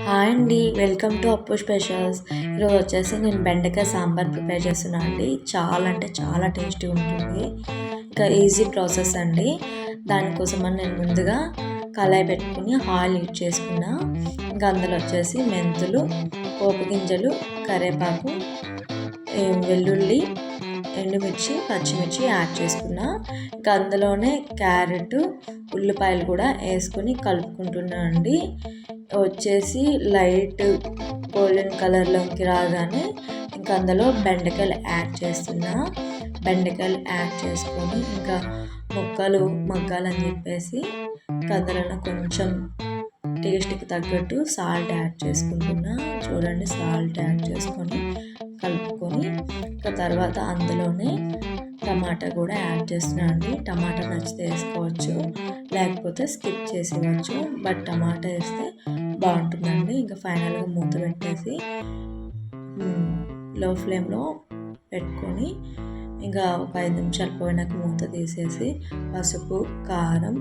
Hi అండి, welcome to అప్పు specials. ఈరోజు వచ్చేసి నేను బెండకాయ సాంబార్ ప్రిపేర్ చేస్తున్నాను అండి. చాలా అంటే చాలా టేస్టీ ఉంటుంది. ఇంకా ఈజీ ప్రాసెస్ అండి. దానికోసం నేను ముందుగా కళాయి పెట్టుకుని ఆయిల్ యూజ్ చేసుకున్నా. ఇంకా అందులో వచ్చేసి మెంతులు, పోపు గింజలు, కరివేపాకు, వెల్లుల్లి, ఎండుమిర్చి, పచ్చిమిర్చి యాడ్ చేసుకున్నా. ఇంకా అందులోనే క్యారెట్, ఉల్లిపాయలు కూడా వేసుకొని కలుపుకుంటున్నా అండి. వచ్చేసి లైట్ గోల్డెన్ కలర్లోకి రాగానే ఇంకా అందులో బెండకాయలు యాడ్ చేస్తున్నా. బెండకాయలు యాడ్ చేసుకొని ఇంకా ముక్కలు మగ్గాలని చెప్పేసి అందులో కొంచెం టేస్ట్కి తగ్గట్టు సాల్ట్ యాడ్ చేసుకుంటున్నా. చూడండి, సాల్ట్ యాడ్ చేసుకొని కలుపుకొని ఇంకా తర్వాత అందులోనే టమాటా కూడా యాడ్ చేస్తున్నా అండి. టమాటా నచ్చితే వేసుకోవచ్చు, లేకపోతే స్కిప్ చేసేవచ్చు. బట్ టమాటా వేస్తే బాగుంటుందండి. ఇంకా ఫైనల్గా మూత పెట్టేసి లో ఫ్లేమ్లో పెట్టుకొని ఇంకా ఒక 5 నిమిషాలు పోయినాక మూత తీసేసి పసుపు, కారం,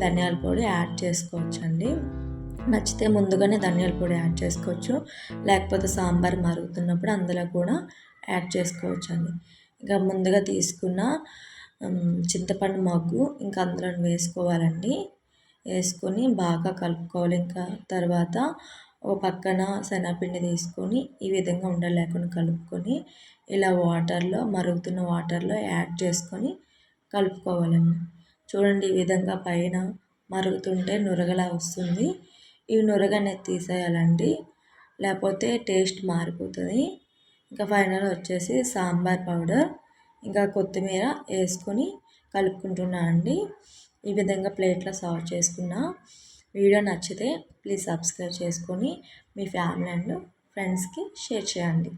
ధనియాల పొడి యాడ్ చేసుకోవచ్చండి. నచ్చితే ముందుగానే ధనియాల పొడి యాడ్ చేసుకోవచ్చు, లేకపోతే సాంబార్ మరుగుతున్నప్పుడు అందులో కూడా యాడ్ చేసుకోవచ్చండి. ఇంకా ముందుగా తీసుకున్న చింతపండు మగ్గు ఇంకా అందులో వేసుకోవాలండి. వేసుకొని బాగా కలుపుకోవాలి. ఇంకా తర్వాత ఒక పక్కన శనగపిండి తీసుకొని ఈ విధంగా ఉండలు లేకుండా కలుపుకొని ఇలా మరుగుతున్న వాటర్లో యాడ్ చేసుకొని కలుపుకోవాలండి. చూడండి, ఈ విధంగా పైన మరుగుతుంటే నురగలా వస్తుంది. ఈ నురగ అనేది తీసేయాలండి, లేకపోతే టేస్ట్ మారిపోతుంది. ఇంకా ఫైనల్ వచ్చేసి సాంబార్ పౌడర్ ఇంకా కొత్తిమీర వేసుకొని కలుపుకుంటున్నా అండి. ఈ విధంగా ప్లేట్లో సర్వ్ చేసుకున్నా. వీడియో నచ్చితే ప్లీజ్ సబ్స్క్రైబ్ చేసుకొని మీ ఫ్యామిలీ అండ్ ఫ్రెండ్స్కి షేర్ చేయండి.